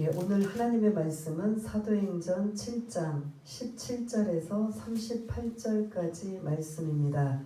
오늘 하나님의 말씀은 사도행전 7장 17절에서 38절까지 말씀입니다.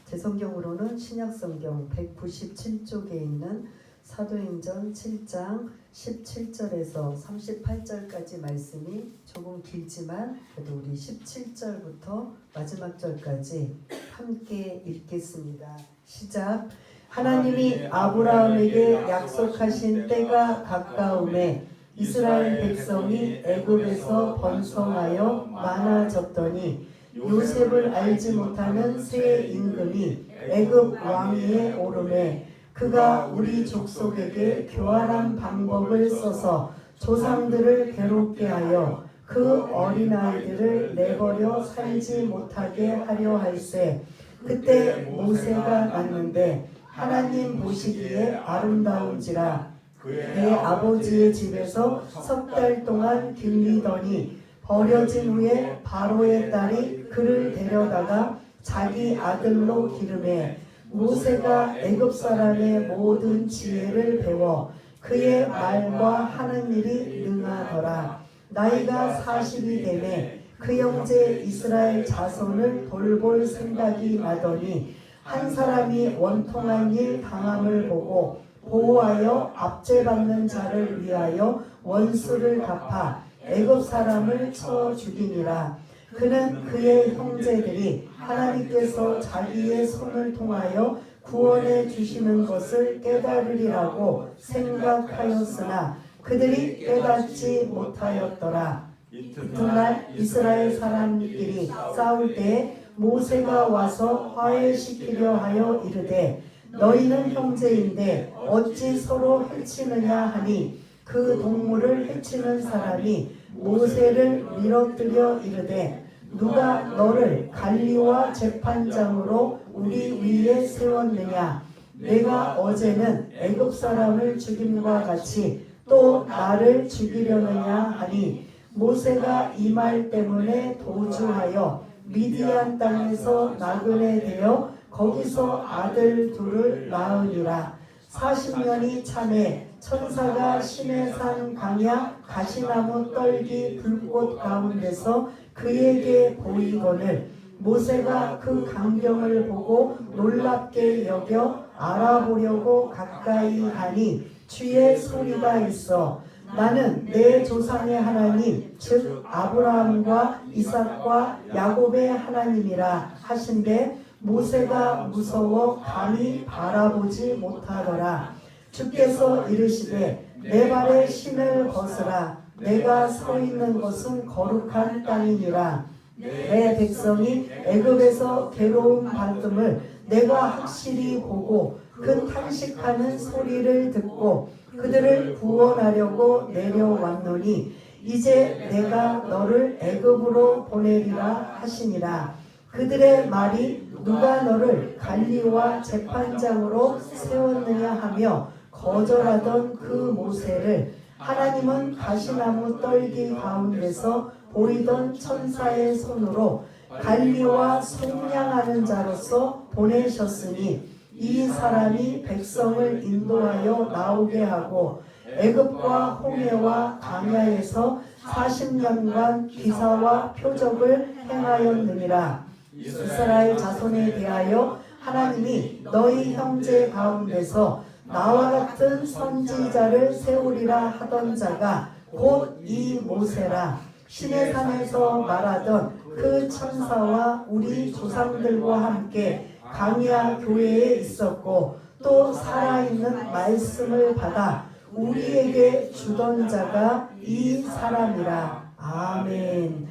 제 성경으로는 신약성경 197쪽에 있는 사도행전 7장 17절에서 38절까지 말씀이 조금 길지만 그래도 우리 17절부터 마지막 절까지 함께 읽겠습니다. 시작. 하나님이 아브라함에게 약속하신 때가 가까움에 이스라엘 백성이 애굽에서 번성하여 많아졌더니 요셉을 알지 못하는 새 임금이 애굽 왕위에 오르매 그가 우리 족속에게 교활한 방법을 써서 조상들을 괴롭게 하여 그 어린아이들을 내버려 살지 못하게 하려 할세. 그때 모세가 났는데 하나님 보시기에 아름다운지라 내 아버지의 집에서 석 달 동안 길리더니 버려진 후에 바로의 딸이 그를 데려다가 자기 아들로 기르매 모세가 애굽 사람의 모든 지혜를 배워 그의 말과 하는 일이 능하더라. 나이가 40이 되매 그 형제 이스라엘 자손을 돌볼 생각이 나더니 한 사람이 원통한 일 당함을 보고 보호하여 압제받는 자를 위하여 원수를 갚아 애굽 사람을 쳐 죽이니라. 그는 그의 형제들이 하나님께서 자기의 손을 통하여 구원해 주시는 것을 깨달으리라고 생각하였으나 그들이 깨닫지 못하였더라. 이튿날 이스라엘 사람들이 싸울 때 모세가 와서 화해시키려 하여 이르되 너희는 형제인데 어찌 서로 해치느냐 하니 그 동물을 해치는 사람이 모세를 밀어뜨려 이르되 누가 너를 관리와 재판장으로 우리 위에 세웠느냐. 내가 어제는 애굽 사람을 죽임과 같이 또 나를 죽이려느냐 하니 모세가 이 말 때문에 도주하여 미디안 땅에서 나그네 되어 거기서 아들 둘을 낳으니라. 40년이 차매 천사가 시내산 강야 가시나무 떨기 불꽃 가운데서 그에게 보이거늘 모세가 그 광경을 보고 놀랍게 여겨 알아보려고 가까이 하니 주의 소리가 있어 나는 내 조상의 하나님 즉 아브라함과 이삭과 야곱의 하나님이라 하신데 모세가 무서워 감히 바라보지 못하더라. 주께서 이르시되 내 발에 신을 벗으라. 내가 서 있는 곳은 거룩한 땅이니라. 내 백성이 애굽에서 괴로움 받음을 내가 확실히 보고 그 탄식하는 소리를 듣고 그들을 구원하려고 내려왔노니 이제 내가 너를 애굽으로 보내리라 하시니라. 그들의 말이 누가 너를 관리와 재판장으로 세웠느냐 하며 거절하던 그 모세를 하나님은 가시나무 떨기 가운데서 보이던 천사의 손으로 관리와 속량하는 자로서 보내셨으니 이 사람이 백성을 인도하여 나오게 하고 애굽과 홍해와 광야에서 40년간 기사와 표적을 행하였느니라. 이스라엘 자손에 대하여 하나님이 너희 형제 가운데서 나와 같은 선지자를 세우리라 하던 자가 곧 이 모세라. 시내산에서 말하던 그 천사와 우리 조상들과 함께 강야 교회에 있었고 또 살아있는 말씀을 받아 우리에게 주던 자가 이 사람이라. 아멘.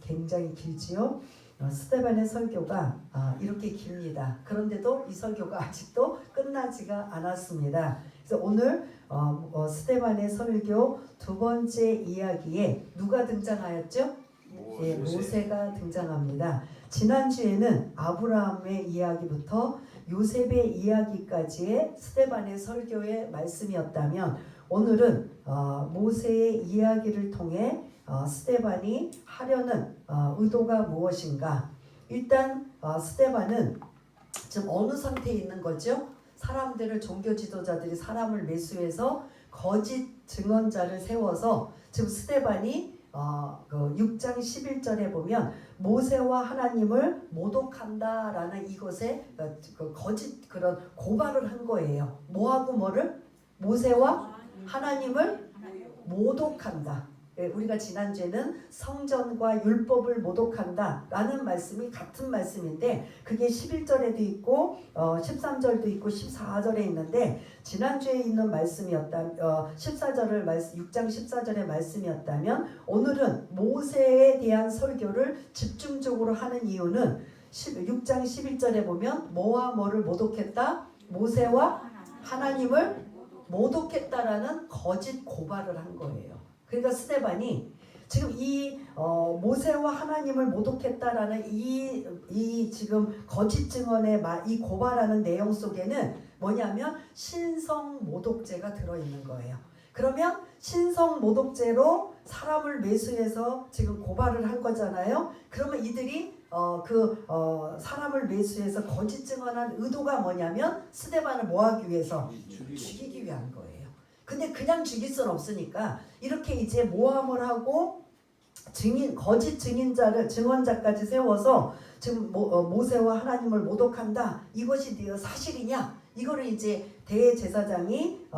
굉장히 길지요. 스데반의 설교가 이렇게 깁니다. 그런데도 이 설교가 아직도 끝나지가 않았습니다. 그래서 오늘 스데반의 설교 두 번째 이야기에 누가 등장하였죠? 모세가 등장합니다. 지난주에는 아브라함의 이야기부터 요셉의 이야기까지의 스데반의 설교의 말씀이었다면 오늘은 모세의 이야기를 통해 스데반이 하려는 의도가 무엇인가. 일단 스데반은 지금 어느 상태에 있는 거죠? 사람들을 종교 지도자들이 사람을 매수해서 거짓 증언자를 세워서 지금 스데반이 그 6장 11절에 보면 모세와 하나님을 모독한다라는 이것에 그 거짓 그런 고발을 한 거예요. 뭐하고 뭐를? 모세와 하나님을 모독한다. 우리가 지난주에는 성전과 율법을 모독한다 라는 말씀이 같은 말씀인데 그게 11절에도 있고 13절도 있고 14절에 있는데 지난주에 있는 말씀이었다면 6장 14절의 말씀이었다면 오늘은 모세에 대한 설교를 집중적으로 하는 이유는 6장 11절에 보면 뭐와 뭐를 모독했다? 모세와 하나님을 모독했다라는 거짓 고발을 한 거예요. 그러니까 스데반이 지금 이 모세와 하나님을 모독했다라는 이 지금 거짓 증언의 이 고발하는 내용 속에는 뭐냐면 신성 모독죄가 들어있는 거예요. 그러면 신성 모독죄로 사람을 매수해서 지금 고발을 한 거잖아요. 그러면 이들이 사람을 매수해서 거짓 증언한 의도가 뭐냐면 스데반을 뭐하기 위해서? 죽이기 위한 거예요. 근데 그냥 죽일 수는 없으니까 이렇게 이제 모함을 하고 거짓 증언자까지 세워서 지금 모세와 하나님을 모독한다. 이것이 사실이냐? 이거를 이제 대제사장이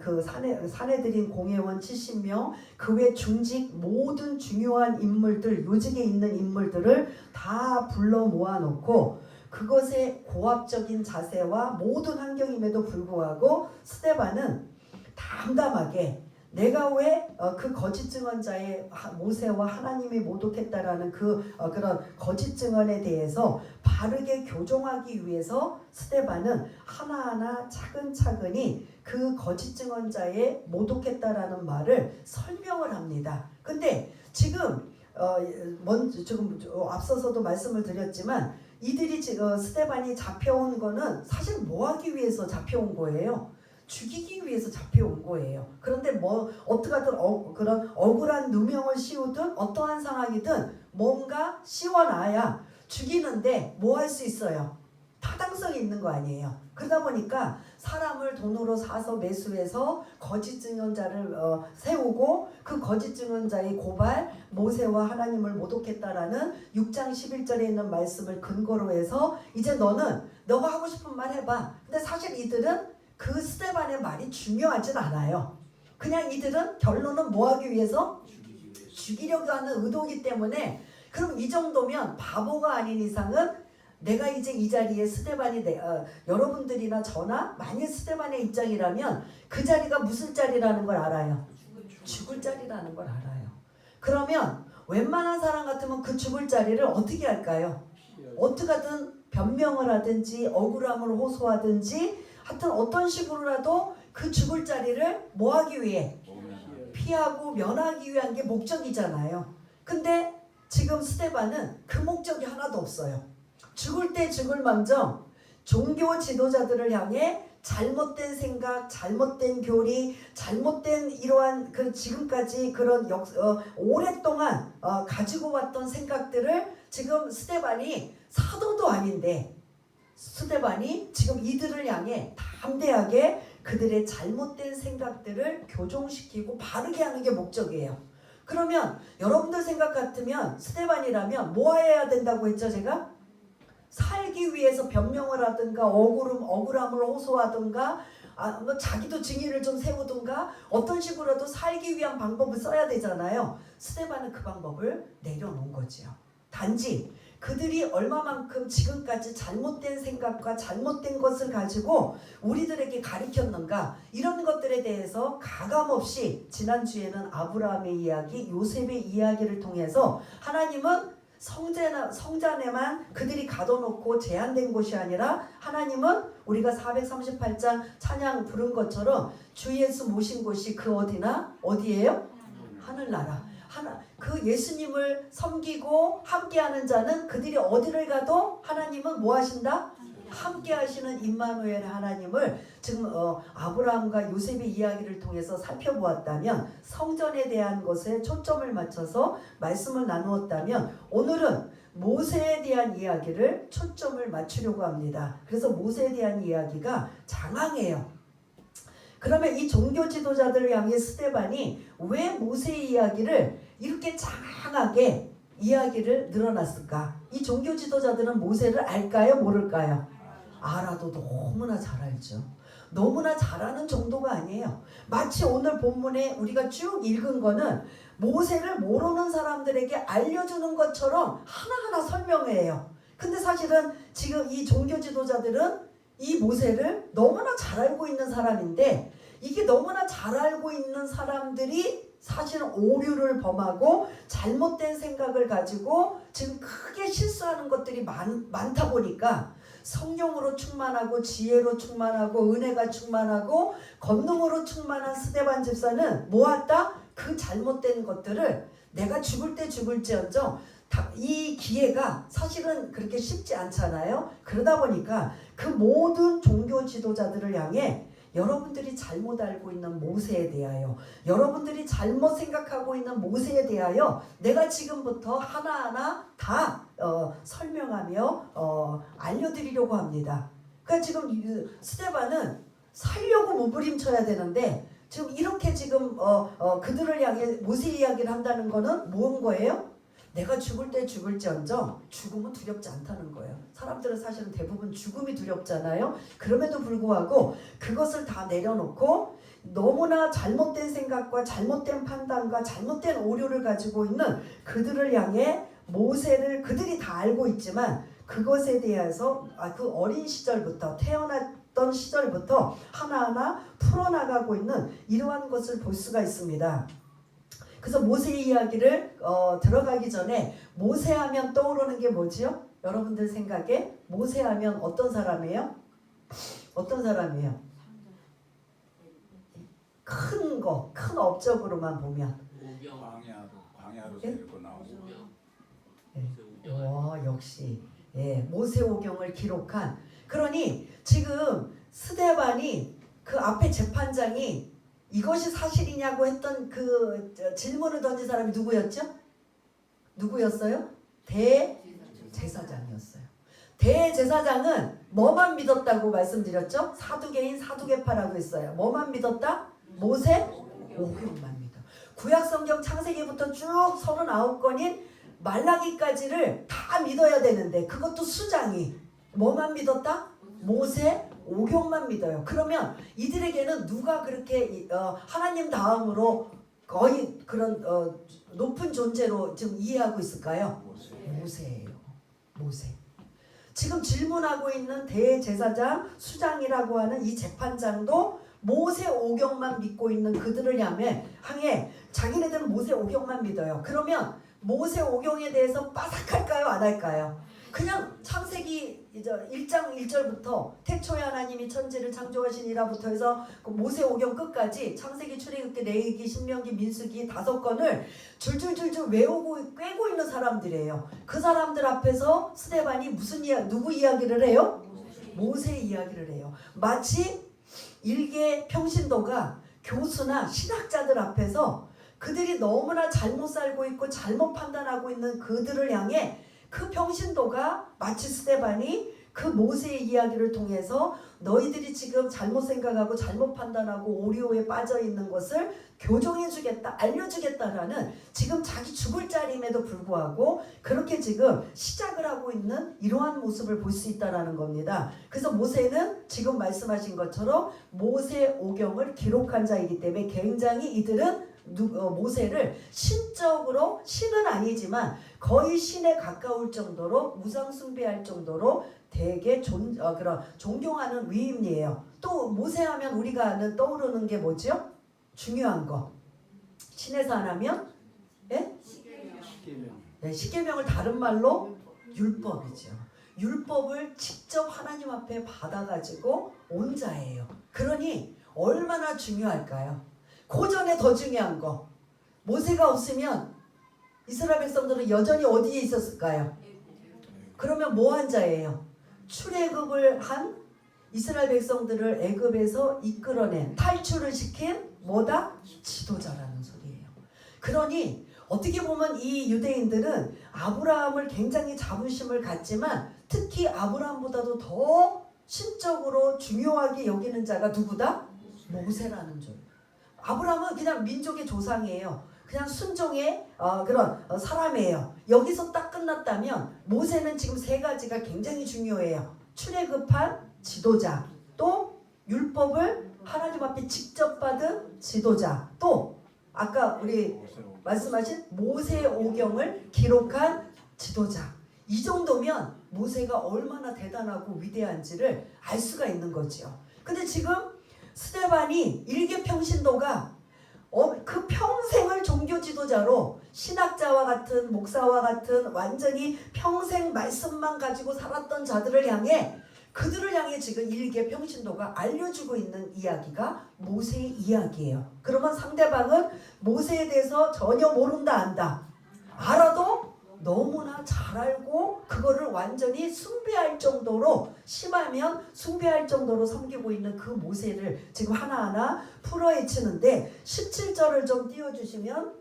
그 사내들인 공회원 70명 그 외 중직 모든 중요한 인물들 요직에 있는 인물들을 다 불러 모아놓고 그것의 고압적인 자세와 모든 환경임에도 불구하고 스데반은 담담하게 내가 왜 그 거짓 증언자의 모세와 하나님이 모독했다라는 그런 거짓 증언에 대해서 바르게 교정하기 위해서 스데반은 하나하나 차근차근히 그 거짓 증언자의 모독했다라는 말을 설명을 합니다. 근데 지금 지금 앞서서도 말씀을 드렸지만 이들이 지금 스데반이 잡혀온 거는 사실 뭐 하기 위해서 잡혀온 거예요? 죽이기 위해서 잡혀온 거예요. 그런데 어떻게 하든 그런 억울한 누명을 씌우든 어떠한 상황이든 뭔가 씌워놔야 죽이는데 뭐 할 수 있어요? 타당성이 있는 거 아니에요. 그러다 보니까 사람을 돈으로 사서 매수해서 거짓 증언자를 세우고 그 거짓 증언자의 고발 모세와 하나님을 모독했다라는 6장 11절에 있는 말씀을 근거로 해서 이제 너가 하고 싶은 말 해봐. 근데 사실 이들은 그 스데반의 말이 중요하진 않아요. 그냥 이들은 결론은 뭐 하기 위해서? 죽이려고 하는 의도이기 때문에 그럼 이 정도면 바보가 아닌 이상은 내가 이제 이 자리에 스데반이 여러분들이나 저나 만일 스데반의 입장이라면 그 자리가 무슨 자리라는 걸 알아요. 죽을 자리라는 걸 알아요. 그러면 웬만한 사람 같으면 그 죽을 자리를 어떻게 할까요? 어떻게든 변명을 하든지 억울함을 호소하든지 하여튼 어떤 식으로라도 그 죽을 자리를 뭐 하기 위해? 피하고 면하기 위한 게 목적이잖아요. 근데 지금 스데반은 그 목적이 하나도 없어요. 죽을 때 죽을 망정 종교 지도자들을 향해 잘못된 생각, 잘못된 교리, 잘못된 이러한 그 지금까지 그런 오랫동안 가지고 왔던 생각들을 지금 스데반이 사도도 아닌데 스데반이 지금 이들을 향해 담대하게 그들의 잘못된 생각들을 교정시키고 바르게 하는 게 목적이에요. 그러면 여러분들 생각 같으면 스데반이라면 뭐 해야 된다고 했죠 제가? 살기 위해서 변명을 하든가 억울함을 호소하든가 자기도 증인을 좀 세우든가 어떤 식으로라도 살기 위한 방법을 써야 되잖아요. 스데반은 그 방법을 내려놓은 거지요. 단지 그들이 얼마만큼 지금까지 잘못된 생각과 잘못된 것을 가지고 우리들에게 가르쳤는가 이런 것들에 대해서 가감없이 지난주에는 아브라함의 이야기, 요셉의 이야기를 통해서 하나님은 성전에만 그들이 가둬놓고 제한된 곳이 아니라 하나님은 우리가 438장 찬양 부른 것처럼 주 예수 모신 곳이 그 어디예요? 하늘나라. 그 예수님을 섬기고 함께하는 자는 그들이 어디를 가도 하나님은 뭐 하신다? 함께 하시는 임마누엘 하나님을 지금 아브라함과 요셉의 이야기를 통해서 살펴보았다면 성전에 대한 것에 초점을 맞춰서 말씀을 나누었다면 오늘은 모세에 대한 이야기를 초점을 맞추려고 합니다. 그래서 모세에 대한 이야기가 장황해요. 그러면 이 종교 지도자들을 향해 스데반이 왜 모세 이야기를 이렇게 장하게 이야기를 늘어놨을까? 이 종교 지도자들은 모세를 알까요? 모를까요? 알아도 너무나 잘 알죠. 너무나 잘 아는 정도가 아니에요. 마치 오늘 본문에 우리가 쭉 읽은 거는 모세를 모르는 사람들에게 알려주는 것처럼 하나하나 설명해요. 근데 사실은 지금 이 종교 지도자들은 이 모세를 너무나 잘 알고 있는 사람인데, 이게 너무나 잘 알고 있는 사람들이 사실은 오류를 범하고 잘못된 생각을 가지고 지금 크게 실수하는 것들이 많다 보니까 성령으로 충만하고 지혜로 충만하고 은혜가 충만하고 권능으로 충만한 스데반 집사는 모았다 그 잘못된 것들을 내가 죽을 때 죽을지언정 이 기회가 사실은 그렇게 쉽지 않잖아요. 그러다 보니까 그 모든 종교 지도자들을 향해 여러분들이 잘못 알고 있는 모세에 대하여, 여러분들이 잘못 생각하고 있는 모세에 대하여 내가 지금부터 하나하나 다 설명하며 알려드리려고 합니다. 그러니까 지금 스데반은 살려고 몸부림쳐야 되는데 지금 이렇게 지금 그들을 향해 모세 이야기를 한다는 거는 뭔 거예요? 내가 죽을 때 죽을지언정 죽음은 두렵지 않다는 거예요. 사람들은 사실은 대부분 죽음이 두렵잖아요. 그럼에도 불구하고 그것을 다 내려놓고 너무나 잘못된 생각과 잘못된 판단과 잘못된 오류를 가지고 있는 그들을 향해 모세를 그들이 다 알고 있지만 그것에 대해서 그 어린 시절부터 태어났던 시절부터 하나하나 풀어나가고 있는 이러한 것을 볼 수가 있습니다. 그래서 모세 이야기를 들어가기 전에 모세하면 떠오르는 게 뭐지요? 여러분들 생각에 모세하면 어떤 사람이에요? 어떤 사람이에요? 큰 거, 큰 업적으로만 보면 광야로 데리고 나오고. 와, 역시 모세오경을 기록한. 그러니 지금 스데반이 그 앞에 재판장이 이것이 사실이냐고 했던 그 질문을 던진 사람이 누구였죠? 누구였어요? 대제사장이었어요. 대제사장은 뭐만 믿었다고 말씀드렸죠? 사두개인 사두개파라고 했어요. 뭐만 믿었다? 모세 오경만 믿어. 구약성경 창세기부터 쭉 39권인 말라기까지를 다 믿어야 되는데 그것도 수장이 뭐만 믿었다? 모세 오경만 믿어요. 그러면 이들에게는 누가 그렇게 하나님 다음으로 거의 그런 높은 존재로 지금 이해하고 있을까요? 모세예요. 모세. 지금 질문하고 있는 대제사장 수장이라고 하는 이 재판장도 모세 오경만 믿고 있는 그들을 향해 자기네들은 모세 오경만 믿어요. 그러면 모세 오경에 대해서 빠삭할까요? 안 할까요? 그냥 창세기 1장 1절부터 태초에 하나님이 천지를 창조하시니라부터 해서 그 모세 오경 끝까지 창세기, 출애굽기, 레위기, 신명기, 민수기 5권을 줄줄줄줄 외우고 꿰고 있는 사람들이에요. 그 사람들 앞에서 스데반이 누구 이야기를 해요? 모세 이야기를 해요. 마치 일개 평신도가 교수나 신학자들 앞에서 그들이 너무나 잘못 살고 있고 잘못 판단하고 있는 그들을 향해 그 평신도가 마치 스데반이 그 모세의 이야기를 통해서 너희들이 지금 잘못 생각하고 잘못 판단하고 오류에 빠져 있는 것을 교정해 주겠다, 알려주겠다라는 지금 자기 죽을 자림에도 불구하고 그렇게 지금 시작을 하고 있는 이러한 모습을 볼 수 있다라는 겁니다. 그래서 모세는 지금 말씀하신 것처럼 모세 오경을 기록한 자이기 때문에 굉장히 이들은 모세를 신적으로 신은 아니지만 거의 신에 가까울 정도로 우상 숭배할 정도로 되게 존경하는 위인이에요. 또 모세하면 우리가 아는 떠오르는 게 뭐죠? 중요한 거. 신에서 하나면 십계명을 다른 말로 율법이죠. 율법을 직접 하나님 앞에 받아가지고 온 자예요. 그러니 얼마나 중요할까요? 그 전에 더 중요한 거. 모세가 없으면 이스라엘 백성들은 여전히 어디에 있었을까요? 그러면 뭐 한 자예요? 출애굽을 한 이스라엘 백성들을 애굽에서 이끌어낸 탈출을 시킨 뭐다? 지도자라는 소리예요. 그러니 어떻게 보면 이 유대인들은 아브라함을 굉장히 자부심을 갖지만 특히 아브라함보다도 더 신적으로 중요하게 여기는 자가 누구다? 모세라는 줄. 아브라함은 그냥 민족의 조상이에요. 그냥 순종의 그런 사람이에요. 여기서 딱 끝났다면 모세는 지금 세 가지가 굉장히 중요해요. 출애굽한 지도자, 또 율법을 하나님 앞에 직접 받은 지도자, 또 아까 우리 말씀하신 모세오경을 기록한 지도자. 이 정도면 모세가 얼마나 대단하고 위대한지를 알 수가 있는 거죠. 근데 지금 스데반이 일개평신도가 그 평생을 종교 지도자로 신학자와 같은 목사와 같은 완전히 평생 말씀만 가지고 살았던 자들을 향해 그들을 향해 지금 일개평신도가 알려주고 있는 이야기가 모세의 이야기예요. 그러면 상대방은 모세에 대해서 전혀 모른다 안다. 알아도 너무나 잘 알고 그거를 완전히 숭배할 정도로, 심하면 숭배할 정도로 섬기고 있는 그 모세를 지금 하나하나 풀어헤치는데 17절을 좀 띄워주시면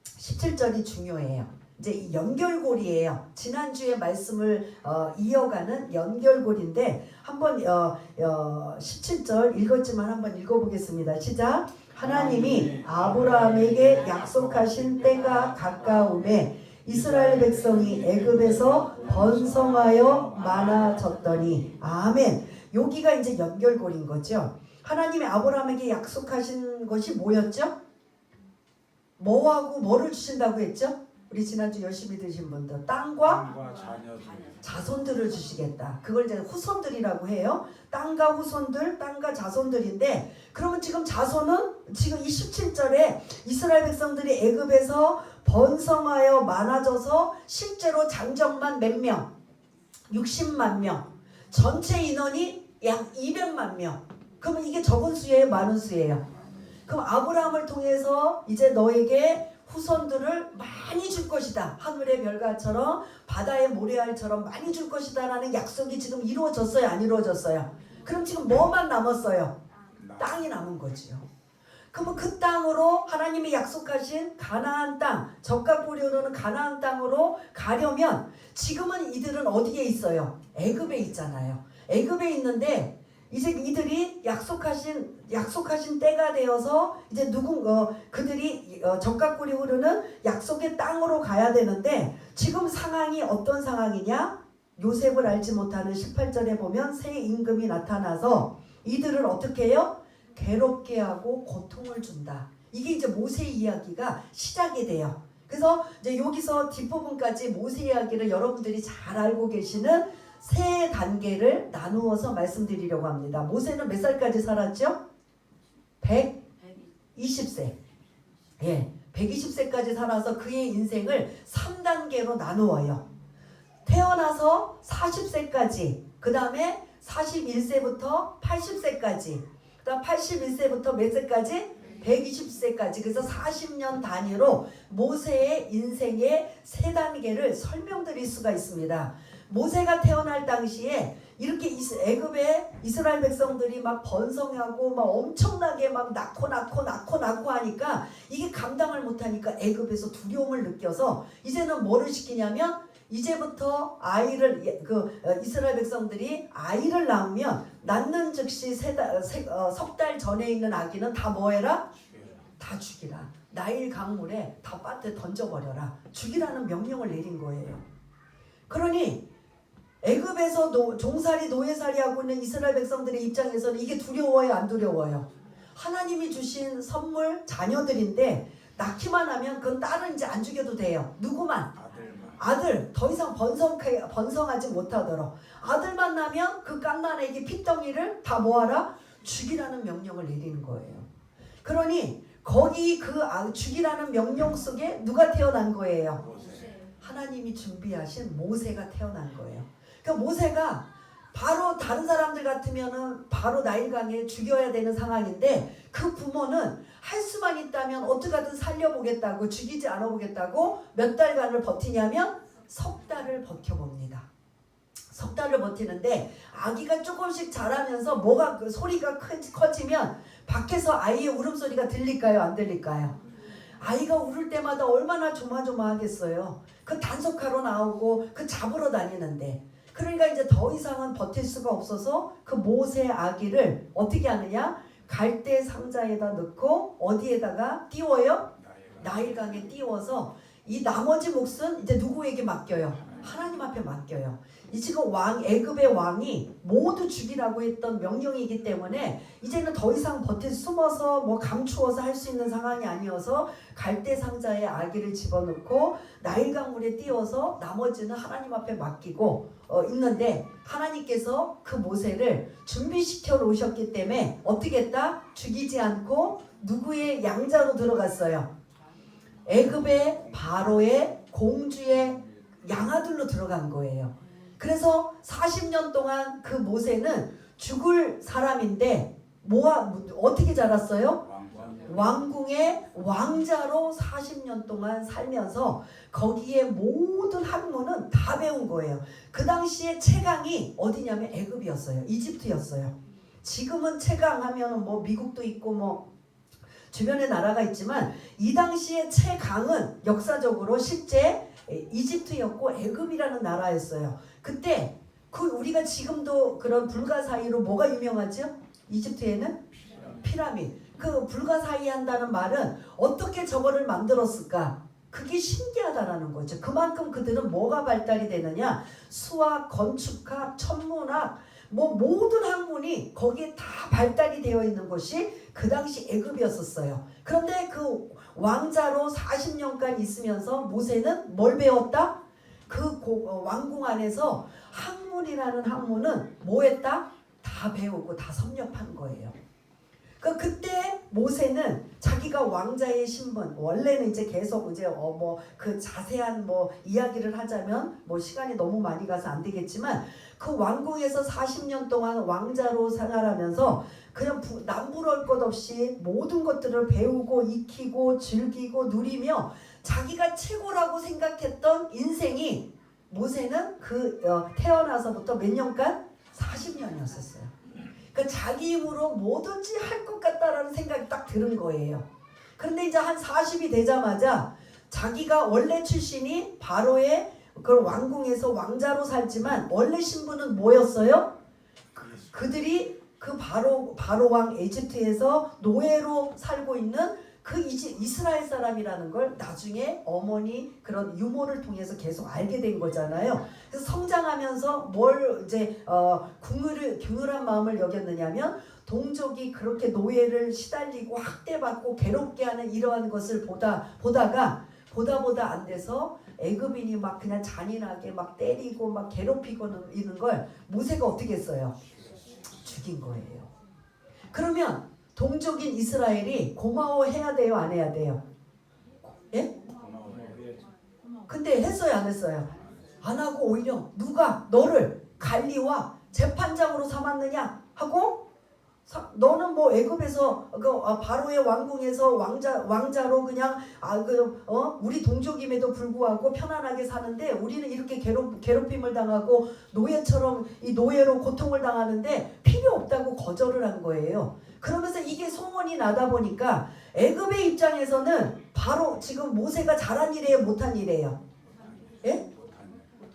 17절이 중요해요. 이제 이 연결고리예요. 지난주에 말씀을 이어가는 연결고리인데 한번 17절 읽었지만 한번 읽어보겠습니다. 시작. 하나님이 아브라함에게 약속하신 때가 가까움에 이스라엘 백성이 애굽에서 번성하여 많아졌더니. 아멘. 여기가 이제 연결고리인 거죠. 하나님이 아브라함에게 약속하신 것이 뭐였죠? 뭐하고 뭐를 주신다고 했죠? 우리 지난주 열심히 드신 분들, 땅과 자손들을 주시겠다. 그걸 이제 후손들이라고 해요. 땅과 후손들, 땅과 자손들인데, 그러면 지금 자손은 지금 27절에 이스라엘 백성들이 애굽에서 번성하여 많아져서 실제로 장정만 몇 명? 60만 명. 전체 인원이 약 200만 명. 그러면 이게 적은 수예요, 많은 수예요? 그럼 아브라함을 통해서 이제 너에게 후손들을 많이 줄 것이다. 하늘의 별과처럼 바다의 모래알처럼 많이 줄 것이다 라는 약속이 지금 이루어졌어요? 안 이루어졌어요? 그럼 지금 뭐만 남았어요? 땅이 남은 거지요. 그러면 그 땅으로 하나님이 약속하신 가나안 땅, 적과 꿀이 흐르는 가나안 땅으로 가려면 지금은 이들은 어디에 있어요? 애굽에 있잖아요. 애굽에 있는데 이제 이들이 약속하신 때가 되어서 이제 그들이 적과 꿀이 흐르는 약속의 땅으로 가야 되는데 지금 상황이 어떤 상황이냐? 요셉을 알지 못하는 18절에 보면 새 임금이 나타나서 이들을 어떻게 해요? 괴롭게 하고 고통을 준다. 이게 이제 모세 이야기가 시작이 돼요. 그래서 이제 여기서 뒷부분까지 모세 이야기를 여러분들이 잘 알고 계시는 세 단계를 나누어서 말씀드리려고 합니다. 모세는 몇 살까지 살았죠? 120세. 예, 120세까지 살아서 그의 인생을 3단계로 나누어요. 태어나서 40세까지, 그 다음에 41세부터 80세까지, 그 다음 81세부터 몇 세까지? 120세까지. 그래서 40년 단위로 모세의 인생의 세 단계를 설명드릴 수가 있습니다. 모세가 태어날 당시에 이렇게 애굽의 이스라엘 백성들이 막 번성하고 막 엄청나게 막 낳고 하니까 이게 감당을 못하니까 애굽에서 두려움을 느껴서 이제는 뭐를 시키냐면 이제부터 아이를 이스라엘 백성들이 아이를 낳으면 낳는 즉시 석 달 전에 있는 아기는 다 뭐해라? 다 죽이라. 나일 강물에 다 밭에 던져버려라. 죽이라는 명령을 내린 거예요. 그러니 애굽에서 종살이 노예살이 하고 있는 이스라엘 백성들의 입장에서는 이게 두려워요, 안 두려워요? 하나님이 주신 선물 자녀들인데 낳기만 하면 그 딸은 이제 안 죽여도 돼요. 누구만? 아들. 더 이상 번성하지 못하도록 아들만 나면 그 갓난아기 핏덩이를 다 뭐하라? 죽이라는 명령을 내리는 거예요. 그러니 거기 죽이라는 명령 속에 누가 태어난 거예요? 하나님이 준비하신 모세가 태어난 거예요. 그러니까 모세가 바로 다른 사람들 같으면은 바로 나일강에 죽여야 되는 상황인데 그 부모는 할 수만 있다면 어떻게든 살려보겠다고, 죽이지 않아보겠다고 몇 달간을 버티냐면 석 달을 버텨봅니다. 석 달을 버티는데 아기가 조금씩 자라면서 뭐가 소리가 커지면 밖에서 아이의 울음소리가 들릴까요? 안 들릴까요? 아이가 울을 때마다 얼마나 조마조마하겠어요. 그 단속하러 나오고 그 잡으러 다니는데, 그러니까 이제 더 이상은 버틸 수가 없어서 그 모세 아기를 어떻게 하느냐? 갈대 상자에다 넣고 어디에다가 띄워요? 나이가 나일강에 띄워서 이 나머지 몫은 이제 누구에게 맡겨요? 하나님 앞에 맡겨요. 이 지금 애굽의 왕이 모두 죽이라고 했던 명령이기 때문에 이제는 더 이상 숨어서 뭐 감추어서 할 수 있는 상황이 아니어서 갈대 상자에 아기를 집어넣고 나일강 물에 띄워서 나머지는 하나님 앞에 맡기고 있는데, 하나님께서 그 모세를 준비시켜 놓으셨기 때문에 어떻게 했다? 죽이지 않고 누구의 양자로 들어갔어요? 애굽의 바로의 공주의 양아들로 들어간 거예요. 그래서 40년 동안 그 모세는 죽을 사람인데 어떻게 자랐어요? 왕궁의 왕자로 40년 동안 살면서 거기에 모든 학문은 다 배운 거예요. 그 당시에 최강이 어디냐면 애굽이었어요. 이집트였어요. 지금은 최강 하면은 뭐 미국도 있고 뭐 주변에 나라가 있지만 이 당시에 최강은 역사적으로 실제 이집트였고 애굽이라는 나라였어요. 그때 우리가 지금도 그런 불가사의로 뭐가 유명하죠? 이집트에는 피라미드. 그 불가사의한다는 말은 어떻게 저거를 만들었을까? 그게 신기하다라는 거죠. 그만큼 그들은 뭐가 발달이 되느냐? 수학, 건축학, 천문학, 뭐 모든 학문이 거기에 다 발달이 되어 있는 것이 그 당시 애굽이었었어요. 그런데 그 왕자로 40년간 있으면서 모세는 뭘 배웠다? 그 왕궁 안에서 학문이라는 학문은 뭐 했다? 다 배우고 다 섭렵한 거예요. 그때 모세는 자기가 왕자의 신분, 원래는 이제 계속 이제 그 자세한 이야기를 하자면 시간이 너무 많이 가서 안 되겠지만, 그 왕궁에서 40년 동안 왕자로 생활하면서 그냥 남부러울 것 없이 모든 것들을 배우고 익히고 즐기고 누리며 자기가 최고라고 생각했던 인생이, 모세는 태어나서부터 몇 년간? 40년이었었어요. 그러니까 자기 힘으로 뭐든지 할 것 같다라는 생각이 딱 드는 거예요. 그런데 이제 한 40이 되자마자 자기가 원래 출신이 바로의 그 왕궁에서 왕자로 살지만 원래 신분은 뭐였어요? 그들이 그 바로 왕 에집트에서 노예로 살고 있는 그 이스라엘 사람이라는 걸 나중에 어머니 그런 유모를 통해서 계속 알게 된 거잖아요. 그래서 성장하면서 뭘 이제 긍휼한 마음을 여겼느냐면, 동족이 그렇게 노예를 시달리고 학대받고 괴롭게 하는 이러한 것을 보다가 안 돼서 애굽인이 막 그냥 잔인하게 막 때리고 막 괴롭히고 있는 걸 모세가 어떻게 했어요? 죽인 거예요. 그러면 동족인 이스라엘이 고마워해야 돼요, 안 해야 돼요? 예? 근데 했어요, 안 했어요? 안 하고 오히려 누가 너를 관리와 재판장으로 삼았느냐 하고, 너는 뭐 애굽에서 바로의 왕궁에서 왕자로 그냥 우리 동족임에도 불구하고 편안하게 사는데 우리는 이렇게 괴롭힘을 당하고 노예처럼 이 노예로 고통을 당하는데 필요 없다고 거절을 한 거예요. 그러면서 이게 소문이 나다 보니까 애굽의 입장에서는 바로 지금 모세가 잘한 일이에요, 못한 일이에요? 예?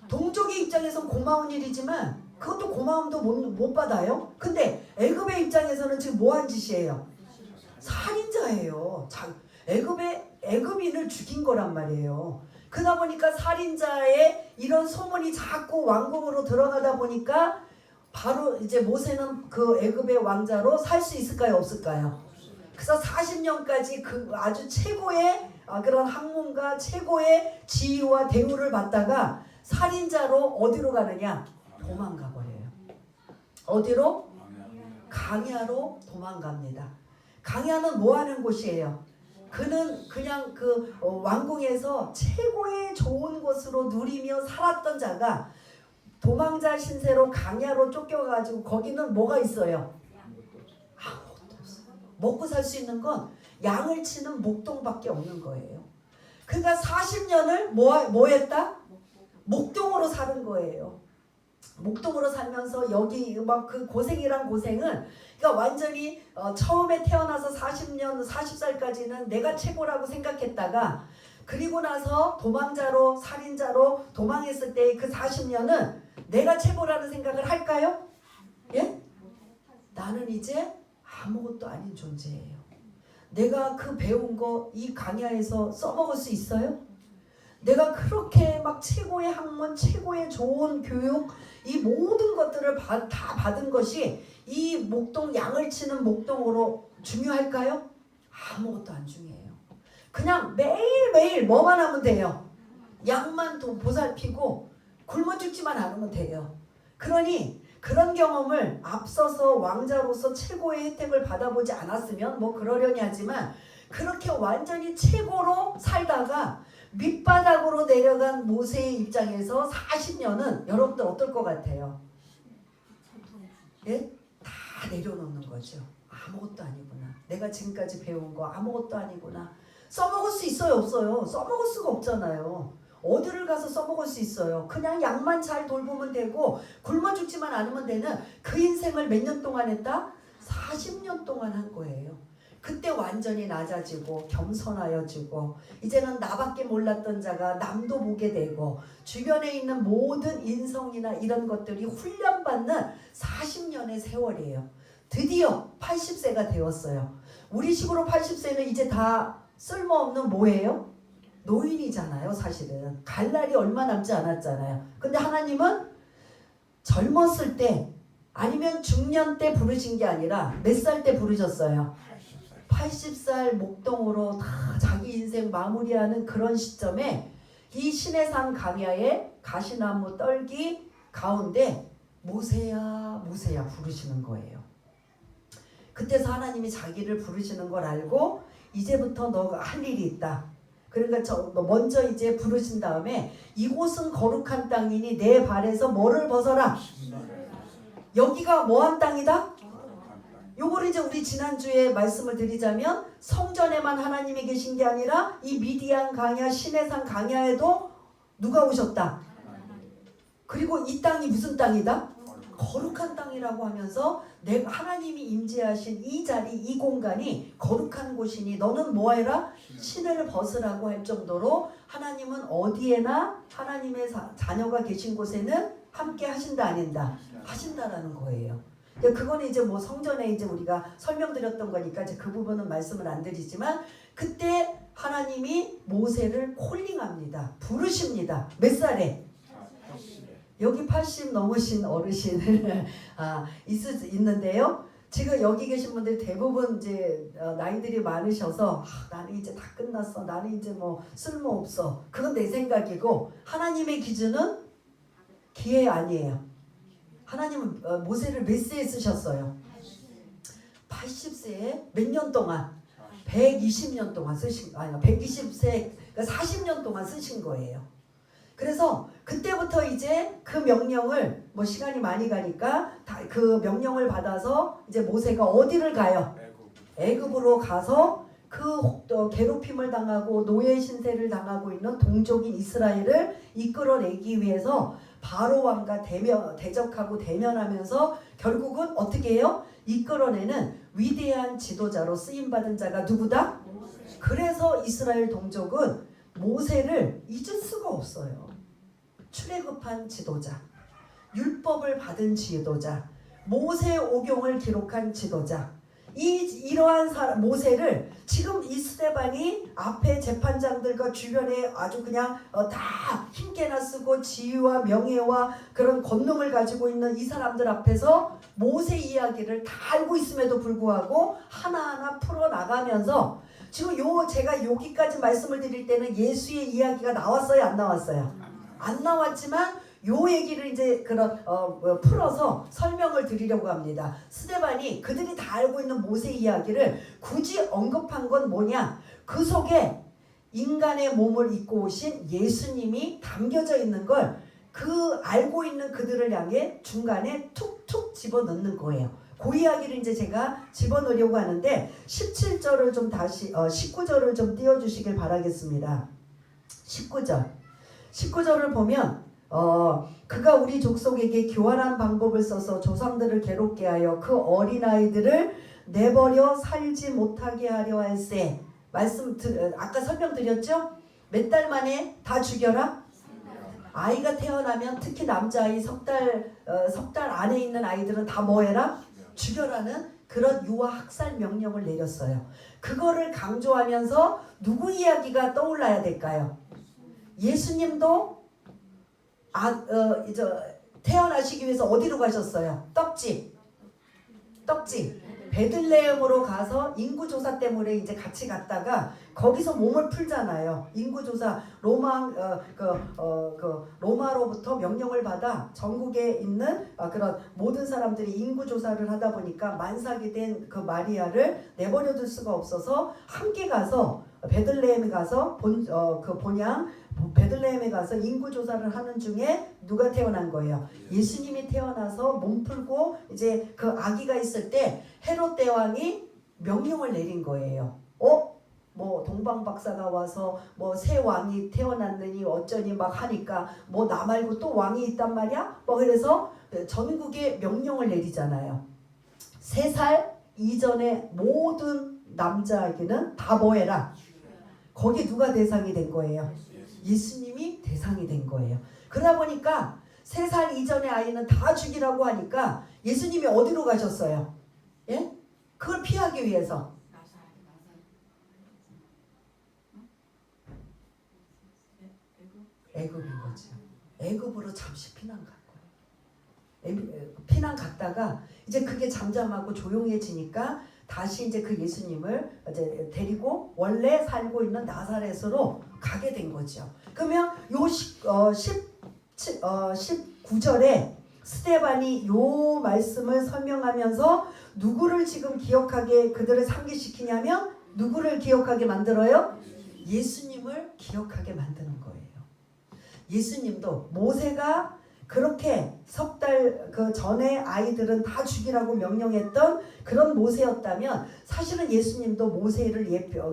동족의 입장에서는 고마운 일이지만 그것도 고마움도 못 받아요. 근데 애굽의 입장에서는 지금 뭐한 짓이에요? 살인자예요. 애굽인을 죽인 거란 말이에요. 그러다 보니까 살인자의 이런 소문이 자꾸 왕궁으로 들어가다 보니까 바로 이제 모세는 그 애굽의 왕자로 살 수 있을까요, 없을까요? 그래서 40년까지 그 아주 최고의 그런 학문가, 최고의 지위와 대우를 받다가 살인자로 어디로 가느냐? 도망가 버려요. 어디로? 강야로 도망갑니다. 강야는 뭐 하는 곳이에요? 그는 그냥 그 왕궁에서 최고의 좋은 곳으로 누리며 살았던 자가 도망자 신세로 강야로 쫓겨가지고 거기는 뭐가 있어요? 아무것도 없어요. 먹고 살 수 있는 건 양을 치는 목동밖에 없는 거예요. 그러니까 40년을 뭐 했다? 목동으로 사는 거예요. 목동으로 살면서 여기 막 그 고생이란 고생은, 그러니까 완전히 처음에 태어나서 40살까지는 내가 최고라고 생각했다가, 그리고 나서 도망자로 살인자로 도망했을 때 그 40년은 내가 최고라는 생각을 할까요? 예? 나는 이제 아무것도 아닌 존재예요. 내가 그 배운 거 이 강야에서 써먹을 수 있어요? 내가 그렇게 막 최고의 학문, 최고의 좋은 교육, 이 모든 것들을 다 받은 것이 이 목동, 양을 치는 목동으로 중요할까요? 아무것도 안 중요해요. 그냥 매일매일 뭐만 하면 돼요. 양만 보살피고 굶어 죽지만 않으면 돼요. 그러니 그런 경험을 앞서서 왕자로서 최고의 혜택을 받아보지 않았으면 뭐 그러려니 하지만 그렇게 완전히 최고로 살다가 밑바닥으로 내려간 모세의 입장에서 40년은 여러분들 어떨 것 같아요? 예? 다 내려놓는 거죠. 아무것도 아니구나. 내가 지금까지 배운 거 아무것도 아니구나. 써먹을 수 있어요? 없어요? 써먹을 수가 없잖아요. 어디를 가서 써먹을 수 있어요? 그냥 양만 잘 돌보면 되고 굶어 죽지만 않으면 되는 그 인생을 몇 년 동안 했다? 40년 동안 한 거예요. 그때 완전히 낮아지고 겸손하여지고 이제는 나밖에 몰랐던 자가 남도 보게 되고 주변에 있는 모든 인성이나 이런 것들이 훈련받는 40년의 세월이에요. 드디어 80세가 되었어요. 우리식으로 80세는 이제 다 쓸모없는 뭐예요? 노인이잖아요. 사실은 갈 날이 얼마 남지 않았잖아요. 근데 하나님은 젊었을 때 아니면 중년 때 부르신 게 아니라 몇 살 때 부르셨어요? 80살 목동으로 다 자기 인생 마무리하는 그런 시점에 이 시내산 강야에 가시나무 떨기 가운데 모세야 모세야 부르시는 거예요. 그때서 하나님이 자기를 부르시는 걸 알고 이제부터 너가 할 일이 있다. 그러니까 먼저 이제 부르신 다음에 이곳은 거룩한 땅이니 내 발에서 뭐를 벗어라. 여기가 뭐한 땅이다? 요걸 이제 우리 지난주에 말씀을 드리자면 성전에만 하나님이 계신 게 아니라 이 미디안 강야, 시내산 강야에도 누가 오셨다? 그리고 이 땅이 무슨 땅이다? 거룩한 땅이라고 하면서 내가 하나님이 임재하신 이 자리, 이 공간이 거룩한 곳이니 너는 뭐해라? 시내를 벗으라고 할 정도로 하나님은 어디에나 하나님의 자녀가 계신 곳에는 함께 하신다 아닌다? 하신다라는 거예요. 그거는 이제 뭐 성전에 이제 우리가 설명드렸던 거니까 이제 그 부분은 말씀을 안 드리지만 그때 하나님이 모세를 콜링합니다. 부르십니다. 몇 살에? 여기 80 넘으신 어르신을 있는데요. 지금 여기 계신 분들 대부분 이제 나이들이 많으셔서 나는 이제 다 끝났어. 나는 이제 뭐 쓸모 없어. 그건 내 생각이고 하나님의 기준은 기회 아니에요. 하나님은 모세를 몇 세에 쓰셨어요? 80세에 몇 년 동안? 120년 동안 쓰신 아니 120세 그러니까 40년 동안 쓰신 거예요. 그래서 그때부터 이제 그 명령을 뭐 시간이 많이 가니까 그 명령을 받아서 이제 모세가 어디를 가요? 애굽으로 가서 그 괴롭힘을 당하고 노예 신세를 당하고 있는 동족인 이스라엘을 이끌어내기 위해서 바로 왕과 대적하고 대면하면서 결국은 어떻게 해요? 이끌어내는 위대한 지도자로 쓰임받은 자가 누구다? 그래서 이스라엘 동족은 모세를 잊을 수가 없어요. 출애굽한 지도자, 율법을 받은 지도자, 모세 오경을 기록한 지도자. 이러한 모세를 지금 이 스데반이 앞에 재판장들과 주변에 아주 그냥 다 힘께나 쓰고 지위와 명예와 그런 권능을 가지고 있는 이 사람들 앞에서 모세 이야기를 다 알고 있음에도 불구하고 하나하나 풀어나가면서 지금 제가 여기까지 말씀을 드릴 때는 예수의 이야기가 나왔어요? 안 나왔어요? 안 나왔지만 요 얘기를 이제 풀어서 설명을 드리려고 합니다. 스데반이 그들이 다 알고 있는 모세 이야기를 굳이 언급한 건 뭐냐? 그 속에 인간의 몸을 입고 오신 예수님이 담겨져 있는 걸 그 알고 있는 그들을 향해 중간에 툭툭 집어넣는 거예요. 그 이야기를 이제 제가 집어넣으려고 하는데 17절을 좀 다시 19절을 좀 띄워주시길 바라겠습니다. 19절을 보면 그가 우리 족속에게 교활한 방법을 써서 조상들을 괴롭게 하여 그 어린아이들을 내버려 살지 못하게 하려 할세. 아까 설명드렸죠? 몇 달 만에 다 죽여라? 아이가 태어나면 특히 남자아이 석 달 안에 있는 아이들은 다 뭐해라? 죽여라는 그런 유아 학살 명령을 내렸어요. 그거를 강조하면서 누구 이야기가 떠올라야 될까요? 예수님도 태어나시기 위해서 어디로 가셨어요? 떡집. 베들레헴으로 가서 인구조사 때문에 이제 같이 갔다가 거기서 몸을 풀잖아요. 인구조사 로마로부터 명령을 받아 전국에 있는 그런 모든 사람들이 인구조사를 하다 보니까 만삭이 된 그 마리아를 내버려둘 수가 없어서 함께 가서 베들레헴에 가서 베들레헴에 가서 인구조사를 하는 중에 누가 태어난 거예요? 예수님이 태어나서 몸 풀고 이제 그 아기가 있을 때 헤롯 대왕이 명령을 내린 거예요. 뭐 동방 박사가 와서 뭐 새 왕이 태어났느니 어쩌니 막 하니까 뭐 나 말고 또 왕이 있단 말이야? 뭐 그래서 전국에 명령을 내리잖아요. 3살 이전의 모든 남자아기는 다 뭐해라? 거기 누가 대상이 된 거예요? 예수님이 대상이 된 거예요. 그러다 보니까 3살 이전의 아이는 다 죽이라고 하니까 예수님이 어디로 가셨어요? 예? 그걸 피하기 위해서 애굽인 거죠. 애굽으로 잠시 피난 간 거예요. 피난 갔다가 이제 그게 잠잠하고 조용해지니까 다시 이제 그 예수님을 이제 데리고 원래 살고 있는 나사렛으로 가게 된 거죠. 그러면 요 19절에 스데반이 요 말씀을 설명하면서 누구를 지금 기억하게 그들을 상기시키냐면 누구를 기억하게 만들어요? 예수님을 기억하게 만드는 거예요. 예수님도 모세가 그렇게 석 달 그 전에 아이들은 다 죽이라고 명령했던 그런 모세였다면 사실은 예수님도